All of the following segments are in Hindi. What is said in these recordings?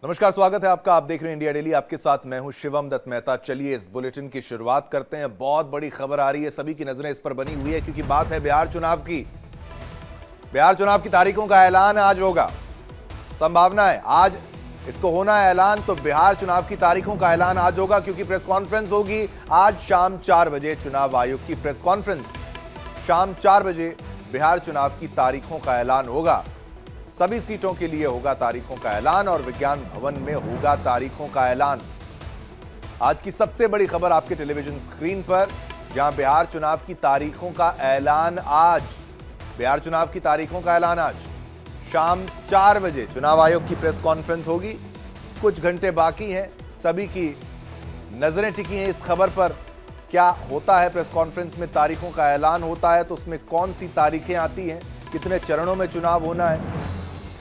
नमस्कार, स्वागत है आपका। आप देख रहे हैं इंडिया डेली। आपके साथ मैं हूं शिवम दत्त मेहता। चलिए इस बुलेटिन की शुरुआत करते हैं। बहुत बड़ी खबर आ रही है, सभी की नजरें इस पर बनी हुई है क्योंकि बात है बिहार चुनाव की। बिहार चुनाव की तारीखों का ऐलान आज होगा। संभावना है आज इसको होना है ऐलान, तो बिहार चुनाव की तारीखों का ऐलान आज होगा क्योंकि प्रेस कॉन्फ्रेंस होगी आज शाम 4 बजे। चुनाव आयोग की प्रेस कॉन्फ्रेंस शाम 4 बजे बिहार चुनाव की तारीखों का ऐलान होगा। सभी सीटों के लिए होगा तारीखों का ऐलान और विज्ञान भवन में होगा तारीखों का ऐलान। आज की सबसे बड़ी खबर आपके टेलीविजन स्क्रीन पर, जहां बिहार चुनाव की तारीखों का ऐलान आज, बिहार चुनाव की तारीखों का ऐलान आज शाम 4 बजे चुनाव आयोग की प्रेस कॉन्फ्रेंस होगी। कुछ घंटे बाकी हैं, सभी की नजरें टिकी हैं इस खबर पर। क्या होता है प्रेस कॉन्फ्रेंस में, तारीखों का ऐलान होता है तो उसमें कौन सी तारीखें आती हैं, कितने चरणों में चुनाव होना है।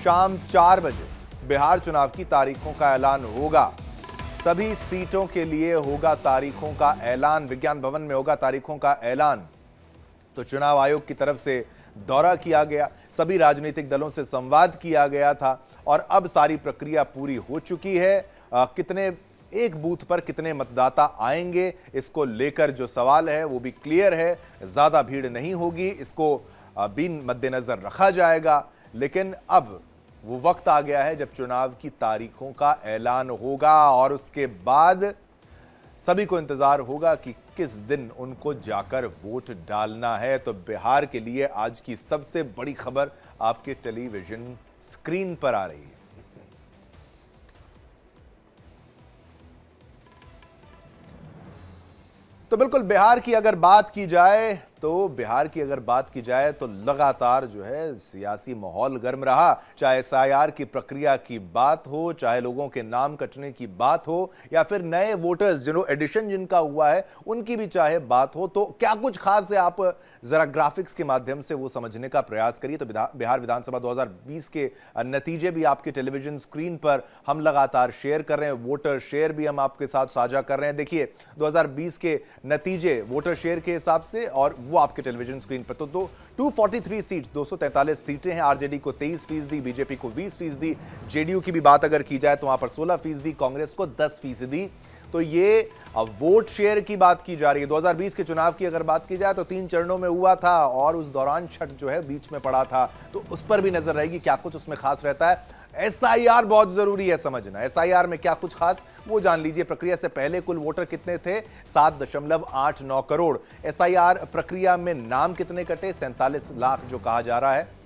शाम 4 बजे बिहार चुनाव की तारीखों का ऐलान होगा। सभी सीटों के लिए होगा तारीखों का ऐलान, विज्ञान भवन में होगा तारीखों का ऐलान। तो चुनाव आयोग की तरफ से दौरा किया गया, सभी राजनीतिक दलों से संवाद किया गया था और अब सारी प्रक्रिया पूरी हो चुकी है। कितने एक बूथ पर कितने मतदाता आएंगे, इसको लेकर जो सवाल है वो भी क्लियर है। ज्यादा भीड़ नहीं होगी, इसको भी मद्देनजर रखा जाएगा। लेकिन अब वो वक्त आ गया है जब चुनाव की तारीखों का ऐलान होगा और उसके बाद सभी को इंतजार होगा कि किस दिन उनको जाकर वोट डालना है। तो बिहार के लिए आज की सबसे बड़ी खबर आपके टेलीविजन स्क्रीन पर आ रही है। तो बिल्कुल बिहार की अगर बात की जाए तो लगातार जो है सियासी माहौल गर्म रहा। चाहे एसआईआर की प्रक्रिया की बात हो, चाहे लोगों के नाम कटने की बात हो, या फिर नए वोटर्स जिन्हों एडिशन जिनका हुआ है उनकी भी चाहे बात हो, तो क्या कुछ खास है, आप जरा ग्राफिक्स के माध्यम से वो समझने का प्रयास करिए। तो बिहार विधानसभा 2020 के नतीजे भी आपके टेलीविजन स्क्रीन पर हम लगातार शेयर कर रहे हैं, वोटर शेयर भी हम आपके साथ साझा कर रहे हैं। देखिए 2020 के नतीजे वोटर शेयर के हिसाब से, और वो आपके टेलीविजन स्क्रीन पर। तो 243 सीट्स, 243 सीटें हैं। आरजेडी को 23%, बीजेपी को 20%, जेडीयू की भी बात अगर की जाए तो वहां पर 16%, कांग्रेस को 10%। तो ये वोट शेयर की बात की जा रही है। 2020 के चुनाव की अगर बात की जाए तो 3 चरणों में हुआ था और उस दौरान छठ जो है बीच में पड़ा था, तो उस पर भी नजर रहेगी क्या कुछ उसमें खास रहता है। एसआईआर बहुत जरूरी है समझना, एसआईआर में क्या कुछ खास वो जान लीजिए। प्रक्रिया से पहले कुल वोटर कितने थे? 7.89 करोड़। एसआईआर प्रक्रिया में नाम कितने कटे? 47 लाख जो कहा जा रहा है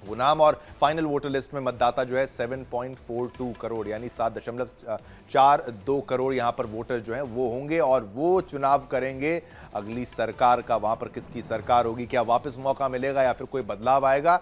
वो नाम, और फाइनल वोटर लिस्ट में मतदाता जो है 7.42 करोड़, यानी 7.42 करोड़ यहां पर वोटर जो हैं वो होंगे और वो चुनाव करेंगे अगली सरकार का। वहां पर किसकी सरकार होगी, क्या वापस मौका मिलेगा या फिर कोई बदलाव आएगा।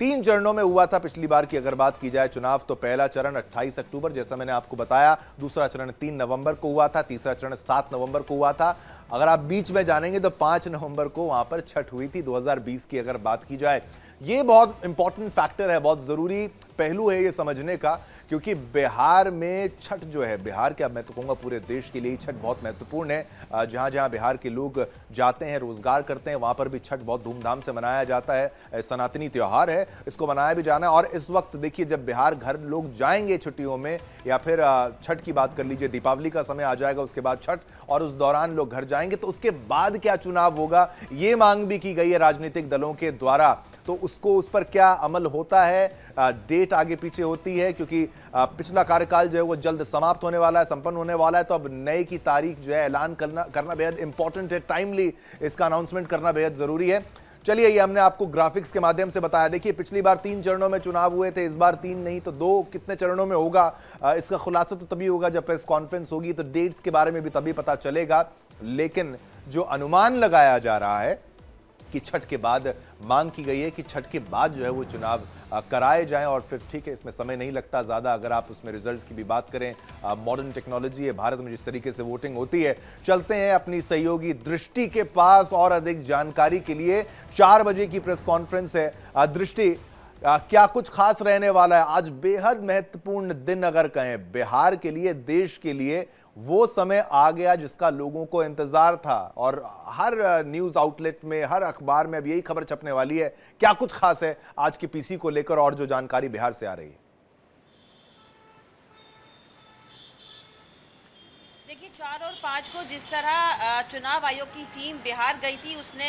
3 चरणों में हुआ था पिछली बार की अगर बात की जाए चुनाव। तो पहला चरण 28 अक्टूबर जैसा मैंने आपको बताया, दूसरा चरण 3 नवंबर को हुआ था, तीसरा चरण 7 नवंबर को हुआ था। अगर आप बीच में जानेंगे तो 5 नवंबर को वहां पर छठ हुई थी 2020 की अगर बात की जाए। ये बहुत इंपॉर्टेंट फैक्टर है, बहुत जरूरी पहलू है ये समझने का, क्योंकि बिहार में छठ जो है, बिहार क्या मैं तो कहूँगा पूरे देश के लिए छठ बहुत महत्वपूर्ण है। जहाँ जहाँ बिहार के लोग जाते हैं, रोजगार करते हैं, वहाँ पर भी छठ बहुत धूमधाम से मनाया जाता है। सनातनी त्यौहार है, इसको मनाया भी जाना है। और इस वक्त देखिए जब बिहार घर लोग जाएंगे छुट्टियों में, या फिर छठ की बात कर लीजिए, दीपावली का समय आ जाएगा, उसके बाद छठ, और उस दौरान लोग घर जाएंगे, तो उसके बाद क्या चुनाव होगा ये मांग भी की गई है राजनीतिक दलों के द्वारा। तो उसको उस पर क्या अमल होता है, डेट आगे पीछे होती है, क्योंकि पिछला कार्यकाल जो है वो जल्द समाप्त होने वाला है, संपन्न होने वाला है। तो अब नए की तारीख जो है ऐलान करना बेहद इंपॉर्टेंट है, टाइमली इसका अनाउंसमेंट करना बेहद जरूरी है। चलिए ये हमने आपको ग्राफिक्स के माध्यम से बताया। देखिए पिछली बार 3 चरणों में चुनाव हुए थे, इस बार 3 नहीं तो 2 कितने चरणों में होगा, इसका खुलासा तो तभी होगा जब प्रेस कॉन्फ्रेंस होगी, तो डेट्स के बारे में भी तभी पता चलेगा। लेकिन जो अनुमान लगाया जा रहा है कि छठ के बाद, मांग की गई है कि छठ के बाद जो है वो चुनाव कराए जाएं, और फिर ठीक है इसमें समय नहीं लगता ज़्यादा। अगर आप उसमें रिजल्ट्स की भी बात करें, मॉडर्न टेक्नोलॉजी है भारत में, जिस तरीके से वोटिंग होती है। चलते हैं अपनी सहयोगी दृष्टि के पास और अधिक जानकारी के लिए। 4 बजे की प्रेस कॉन्फ्रेंस है। दृष्टि, क्या कुछ खास रहने वाला है आज? बेहद महत्वपूर्ण दिन अगर कहें बिहार के लिए, देश के लिए, वो समय आ गया जिसका लोगों को इंतजार था, और हर न्यूज आउटलेट में, हर अखबार में अब यही खबर छपने वाली है। क्या कुछ खास है आज के पीसी को लेकर और जो जानकारी बिहार से आ रही है? देखिए 4 और 5 को जिस तरह चुनाव आयोग की टीम बिहार गई थी, उसने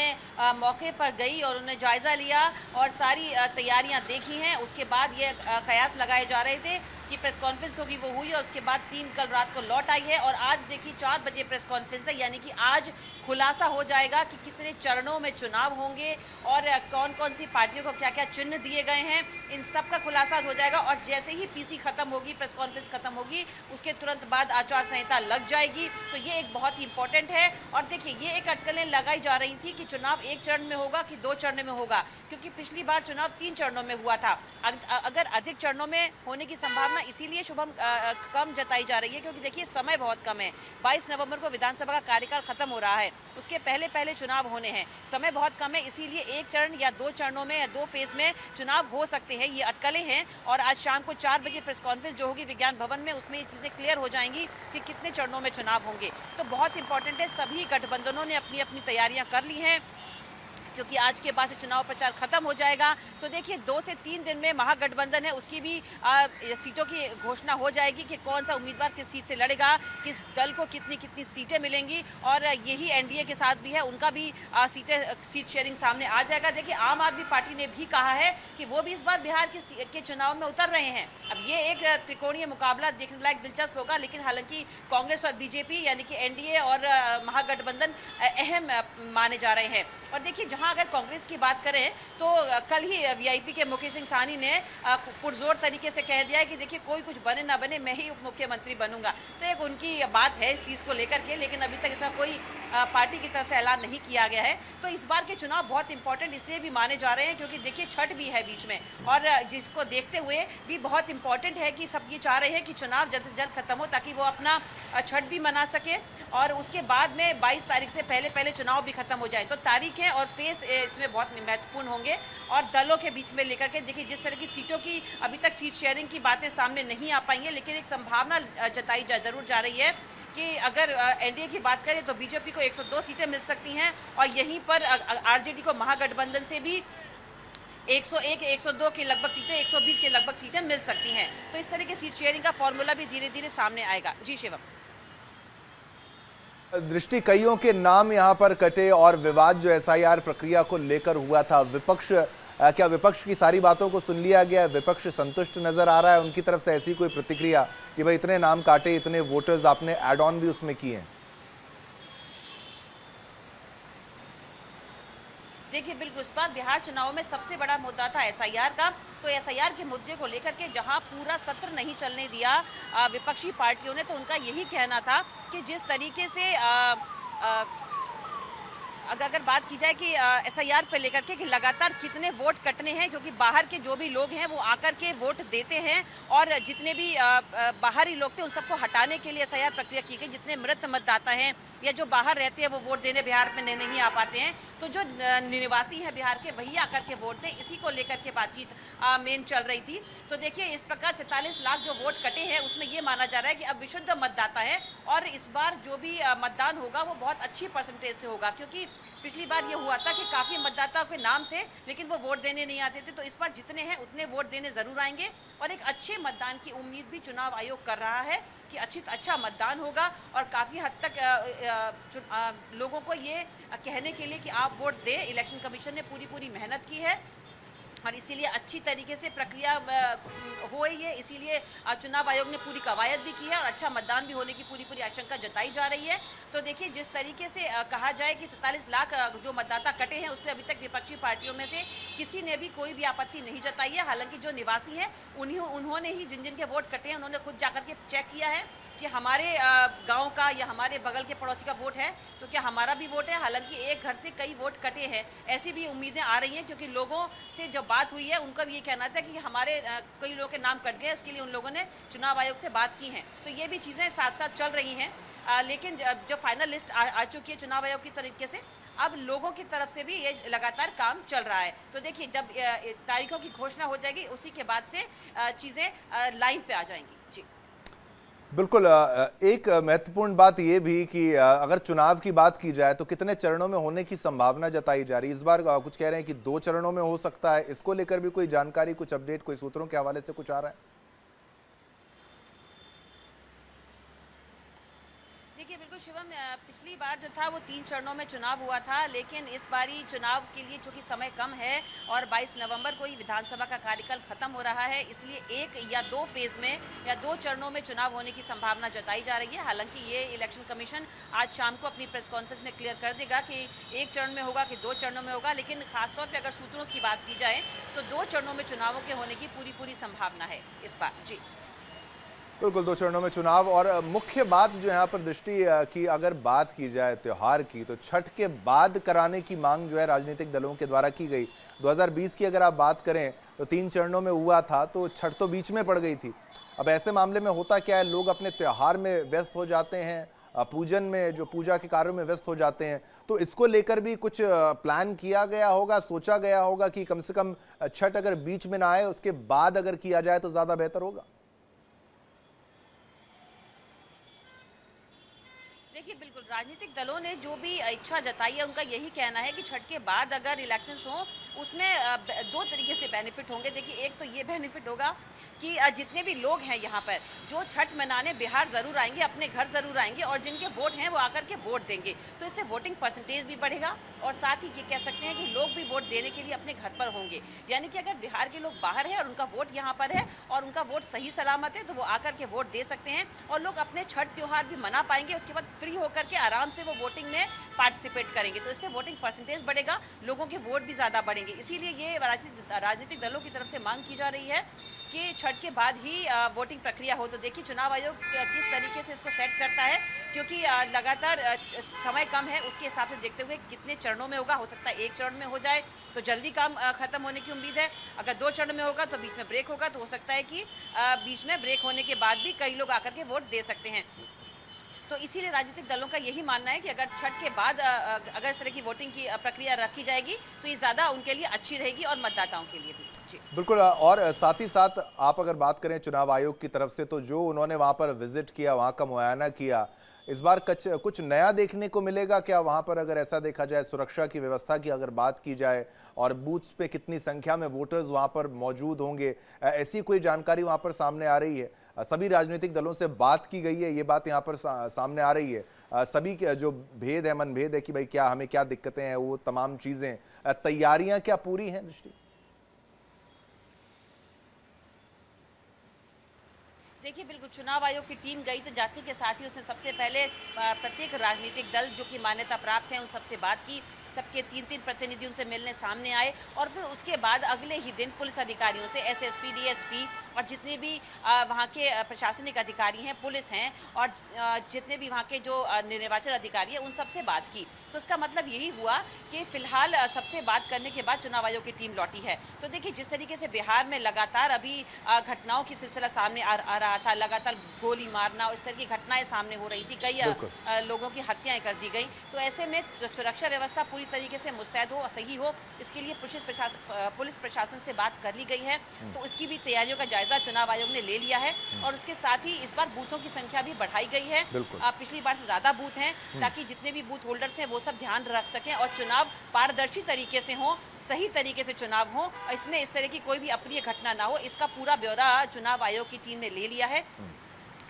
मौके पर गई और उन्हें जायजा लिया और सारी तैयारियां देखी हैं। उसके बाद ये कयास लगाए जा रहे थे कि प्रेस कॉन्फ्रेंस होगी, वो हुई और उसके बाद टीम कल रात को लौट आई है और आज देखिए 4 बजे प्रेस कॉन्फ्रेंस है, यानी कि आज खुलासा हो जाएगा कि कितने चरणों में चुनाव होंगे और कौन कौन सी पार्टियों को क्या क्या चिन्ह दिए गए हैं, इन सब का खुलासा हो जाएगा। और जैसे ही पीसी खत्म होगी, प्रेस कॉन्फ्रेंस खत्म होगी, उसके तुरंत बाद आचार संहिता लग जाएगी। तो ये एक बहुत ही इंपॉर्टेंट है। और देखिए ये एक अटकलें लगाई जा रही थी कि चुनाव 1 चरण में होगा कि 2 चरण में होगा, क्योंकि पिछली बार चुनाव 3 चरणों में हुआ था। अगर अधिक चरणों में होने की संभावना इसीलिए शुभम कम जताई जा रही है क्योंकि देखिए समय बहुत कम है। 22 नवंबर को विधानसभा का कार्यकाल खत्म हो रहा है, उसके पहले पहले चुनाव होने हैं, समय बहुत कम है, इसीलिए 1 चरण या 2 चरणों में या 2 फेज में चुनाव हो सकते हैं, ये अटकलें हैं। और आज शाम को 4 बजे प्रेस कॉन्फ्रेंस जो होगी विज्ञान भवन में, उसमें ये चीजें क्लियर हो जाएंगी कि कितने चरणों में चुनाव होंगे। तो बहुत इंपॉर्टेंट है, सभी गठबंधनों ने अपनी अपनी तैयारियां कर ली हैं क्योंकि आज के बाद से चुनाव प्रचार खत्म हो जाएगा। तो देखिए 2 से 3 दिन में महागठबंधन है उसकी भी सीटों की घोषणा हो जाएगी कि कौन सा उम्मीदवार किस सीट से लड़ेगा, किस दल को कितनी कितनी सीटें मिलेंगी। और यही एनडीए के साथ भी है, उनका भी सीट शेयरिंग सामने आ जाएगा। देखिए आम आदमी पार्टी ने भी कहा है कि वो भी इस बार बिहार के चुनाव में उतर रहे हैं। अब ये एक त्रिकोणीय मुकाबला देखने लायक दिलचस्प होगा, लेकिन हालांकि कांग्रेस और बीजेपी यानी कि एनडीए और महागठबंधन अहम माने जा रहे हैं। और देखिए जहां अगर कांग्रेस की बात करें तो कल ही वीआईपी के मुकेश सिंह साहनी ने पुरजोर तरीके से कह दिया है कि देखिए कोई कुछ बने ना बने मैं ही उप मुख्यमंत्री बनूंगा। तो एक उनकी बात है इस चीज़ को लेकर के, लेकिन अभी तक इसका कोई पार्टी की तरफ से ऐलान नहीं किया गया है। तो इस बार के चुनाव बहुत इंपॉर्टेंट इसलिए भी माने जा रहे हैं क्योंकि देखिए छठ भी है बीच में, और जिसको देखते हुए भी बहुत इंपॉर्टेंट है कि सब ये चाह रहे हैं कि चुनाव जल्द से जल्द खत्म हो ताकि वो अपना छठ भी मना सके और उसके बाद में 22 तारीख से पहले पहले चुनाव भी खत्म हो जाए। तो तारीख है और फेस इसमें बहुत महत्वपूर्ण होंगे और दलों के बीच में लेकर के देखिए जिस तरह की सीटों की अभी तक सीट शेयरिंग की बातें सामने नहीं आ पाई हैं, लेकिन एक संभावना जताई जरूर जा रही है कि अगर एनडीए की बात करें तो बीजेपी को 102 सीटें मिल सकती हैं और यहीं पर आरजेडी को महागठबंधन से भी 101, 102 के लगभग सीटें, 120 के लगभग सीटें मिल सकती हैं। तो इस तरह की सीट शेयरिंग का फॉर्मूला भी धीरे धीरे सामने आएगा। जी शिवम। दृष्टि, कईयों के नाम यहां पर कटे और विवाद जो एसआईआर प्रक्रिया को लेकर हुआ था, क्या विपक्ष की सारी बातों को सुन लिया गया? विपक्ष संतुष्ट नजर आ रहा है? उनकी तरफ से ऐसी कोई प्रतिक्रिया कि भाई इतने नाम काटे, इतने वोटर्स आपने ऐड ऑन भी उसमें किए हैं? देखिए बिल्कुल इस बार बिहार चुनाव में सबसे बड़ा मुद्दा था एसआईआर का। तो एसआईआर के मुद्दे को लेकर के जहां पूरा सत्र नहीं चलने दिया विपक्षी पार्टियों ने, तो उनका यही कहना था कि जिस तरीके से अगर बात की जाए कि एसआईआर पे लेकर के कि लगातार कितने वोट कटने हैं, क्योंकि बाहर के जो भी लोग हैं वो आकर के वोट देते हैं और जितने भी बाहरी लोग थे उन सबको हटाने के लिए एसआईआर प्रक्रिया की गई। जितने मृत मतदाता हैं या जो बाहर रहते हैं वो वोट देने बिहार में नहीं आ पाते हैं, तो जो निवासी हैं बिहार के वही आकर के वोट दें, इसी को लेकर के बातचीत मेन चल रही थी। तो देखिए इस प्रकार 47 लाख जो वोट कटे हैं उसमें ये माना जा रहा है कि अब विशुद्ध मतदाता है और इस बार जो भी मतदान होगा वो बहुत अच्छी परसेंटेज से होगा, क्योंकि पिछली बार ये हुआ था कि काफी मतदाताओं के नाम थे लेकिन वो वोट देने नहीं आते थे। तो इस बार जितने हैं उतने वोट देने जरूर आएंगे और एक अच्छे मतदान की उम्मीद भी चुनाव आयोग कर रहा है कि अच्छा मतदान होगा और काफी हद तक लोगों को ये कहने के लिए कि आप वोट दें। इलेक्शन कमीशन ने पूरी मेहनत की है और इसीलिए अच्छी तरीके से प्रक्रिया हो रही है, इसीलिए चुनाव आयोग ने पूरी कवायद भी की है और अच्छा मतदान भी होने की पूरी आशंका जताई जा रही है। तो देखिए जिस तरीके से कहा जाए कि 47 लाख जो मतदाता कटे हैं उस पर अभी तक विपक्षी पार्टियों में से किसी ने भी कोई भी आपत्ति नहीं जताई है। हालांकि जो निवासी हैं उन्होंने ही जिन के वोट कटे हैं उन्होंने खुद जाकर के चेक किया है कि हमारे गांव का या हमारे बगल के पड़ोसी का वोट है तो क्या हमारा भी वोट है। हालांकि एक घर से कई वोट कटे हैं, ऐसी भी उम्मीदें आ रही हैं क्योंकि लोगों से जब बात हुई है उनका भी ये कहना था कि हमारे कई लोगों के नाम कट गए, इसके लिए उन लोगों ने चुनाव आयोग से बात की है। तो ये भी चीज़ें साथ साथ चल रही हैं, लेकिन जब फाइनल लिस्ट आ चुकी है चुनाव आयोग की तरीके से, अब लोगों की तरफ से भी ये लगातार काम चल रहा है। तो देखिए जब तारीखों की घोषणा हो जाएगी उसी के बाद से चीज़ें लाइन पे आ जाएंगी। जी बिल्कुल। एक महत्वपूर्ण बात यह भी कि अगर चुनाव की बात की जाए तो कितने चरणों में होने की संभावना जताई जा रही है? इस बार कुछ कह रहे हैं कि 2 चरणों में हो सकता है, इसको लेकर भी कोई जानकारी, कुछ अपडेट, कोई सूत्रों के हवाले से कुछ आ रहा है? देखिए बिल्कुल शिवम, पिछली बार जो था वो 3 चरणों में चुनाव हुआ था, लेकिन इस बारी चुनाव के लिए चूंकि समय कम है और 22 नवंबर को ही विधानसभा का कार्यकाल खत्म हो रहा है, इसलिए 1 या 2 फेज में या 2 चरणों में चुनाव होने की संभावना जताई जा रही है। हालांकि ये इलेक्शन कमीशन आज शाम को अपनी प्रेस कॉन्फ्रेंस में क्लियर कर देगा कि 1 चरण में होगा कि 2 चरणों में होगा, लेकिन खासतौर पर अगर सूत्रों की बात की जाए तो 2 चरणों में चुनावों के होने की पूरी संभावना है इस बार। जी बिल्कुल, 2 चरणों में चुनाव। और मुख्य बात जो यहाँ पर दृष्टि की अगर बात की जाए त्योहार की, तो छठ के बाद कराने की मांग जो है राजनीतिक दलों के द्वारा की गई। 2020 की अगर आप बात करें तो 3 चरणों में हुआ था, तो छठ तो बीच में पड़ गई थी। अब ऐसे मामले में होता क्या है, लोग अपने त्योहार में व्यस्त हो जाते हैं, पूजन में, जो पूजा के कार्यों में व्यस्त हो जाते हैं। तो इसको लेकर भी कुछ प्लान किया गया होगा, सोचा गया होगा कि कम से कम छठ अगर बीच में ना आए, उसके बाद अगर किया जाए तो ज़्यादा बेहतर होगा। देखिए बिल्कुल, राजनीतिक दलों ने जो भी इच्छा जताई है उनका यही कहना है कि छठ के बाद अगर इलेक्शंस हों उसमें 2 तरीके से बेनिफिट होंगे। देखिए, एक तो ये बेनिफिट होगा कि जितने भी लोग हैं यहाँ पर जो छठ मनाने बिहार ज़रूर आएंगे, अपने घर ज़रूर आएंगे और जिनके वोट हैं वो आकर के वोट देंगे, तो इससे वोटिंग परसेंटेज भी बढ़ेगा और साथ ही ये कह सकते हैं कि लोग भी वोट देने के लिए अपने घर पर होंगे। यानी कि अगर बिहार के लोग बाहर हैं और उनका वोट यहाँ पर है और उनका वोट सही सलामत है, तो वो आकर के वोट दे सकते हैं और लोग अपने छठ त्यौहार भी मना पाएंगे। उसके बाद फ्री होकर के आराम से वो वोटिंग में पार्टिसिपेट करेंगे, तो इससे वोटिंग परसेंटेज बढ़ेगा, लोगों के वोट भी ज़्यादा बढ़ेंगे। इसीलिए ये राजनीतिक दलों की तरफ से मांग की जा रही है कि छठ के बाद ही वोटिंग प्रक्रिया हो। तो देखिए चुनाव आयोग किस तरीके से इसको सेट करता है, क्योंकि लगातार समय कम है, उसके हिसाब से देखते हुए कितने चरणों में होगा। हो सकता है 1 चरण में हो जाए तो जल्दी काम खत्म होने की उम्मीद है, अगर 2 चरण में होगा तो बीच में ब्रेक होगा, तो हो सकता है कि बीच में ब्रेक होने के बाद भी कई लोग आकर के वोट दे सकते हैं। तो इसीलिए राजनीतिक दलों का यही मानना है कि अगर छठ के बाद अगर इस तरह की वोटिंग की प्रक्रिया रखी जाएगी तो ये ज़्यादा उनके लिए अच्छी रहेगी और मतदाताओं के लिए भी। जी बिल्कुल। और साथ ही साथ आप अगर बात करें चुनाव आयोग की तरफ से, तो जो उन्होंने वहां पर विजिट किया, वहां का मुआयना किया, इस बार कुछ नया देखने को मिलेगा क्या वहां पर? अगर ऐसा देखा जाए, सुरक्षा की व्यवस्था की अगर बात की जाए और बूथ्स पे कितनी संख्या में वोटर्स वहां पर मौजूद होंगे, ऐसी कोई जानकारी वहां पर सामने आ रही है? सभी राजनीतिक दलों से बात की गई है, ये बात यहाँ पर सामने आ रही है। सभी के जो भेद है, मनभेद है कि भाई क्या हमें क्या दिक्कतें हैं, वो तमाम चीजें, तैयारियां क्या पूरी हैं दृष्टि? देखिए बिल्कुल, चुनाव आयोग की टीम गई तो जाति के साथ ही उसने सबसे पहले प्रत्येक राजनीतिक दल जो कि मान्यता प्राप्त हैं उन सबसे बात की, सबके 3-3 प्रतिनिधि उनसे मिलने सामने आए और फिर उसके बाद अगले ही दिन पुलिस अधिकारियों से, एसएसपी, डीएसपी और जितने भी वहाँ के प्रशासनिक अधिकारी हैं, पुलिस हैं और जितने भी वहाँ के जो निर्वाचन अधिकारी हैं उन सबसे बात की। तो इसका मतलब यही हुआ कि फिलहाल सबसे बात करने के बाद चुनाव आयोग की टीम लौटी है। तो देखिए जिस तरीके से बिहार में लगातार अभी घटनाओं की सिलसिला सामने आ रहा था, लगातार गोली मारना, इस तरह की घटनाएं सामने हो रही थी, कई लोगों की हत्याएं कर दी गई। तो ऐसे में सुरक्षा व्यवस्था पूरी तरीके से मुस्तैद हो, सही हो, इसके लिए पुलिस प्रशासन से बात कर ली गई है। तो इसकी भी तैयारियों का जायजा चुनाव आयोग ने ले लिया है और उसके साथ ही इस बार बूथों की संख्या भी बढ़ाई गई है। पिछली बार से ज्यादा बूथ हैं ताकि जितने भी बूथ होल्डर्स हैं वो सब ध्यान रख सकें और चुनाव पारदर्शी तरीके से हो, सही तरीके से चुनाव हो, इसमें इस तरह की कोई भी अप्रिय घटना ना हो, इसका पूरा ब्यौरा चुनाव आयोग की टीम ने ले लिया है।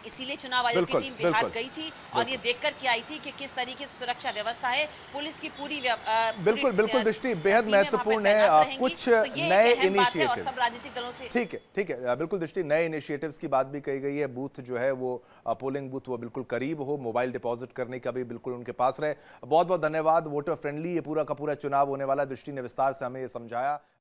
इसीलिए चुनाव आयोग की टीम बिहार गई थी और ये देखकर के आई थी कि किस तरीके से सुरक्षा व्यवस्था है, पुलिस की पूरी बिल्कुल दृष्टि बेहद महत्वपूर्ण है। कुछ नए इनिशिएटिव, और सब राजनीतिक दलों से ठीक है बिल्कुल दृष्टि, नए इनिशिएटिव्स की बात भी कही गई है। बूथ जो है वो पोलिंग बूथ वो बिल्कुल करीब हो, मोबाइल डिपॉजिट करने का भी बिल्कुल उनके पास रहे। बहुत बहुत धन्यवाद। वोटर फ्रेंडली ये पूरा का पूरा चुनाव होने वाला, दृष्टि ने विस्तार से हमें ये समझाया।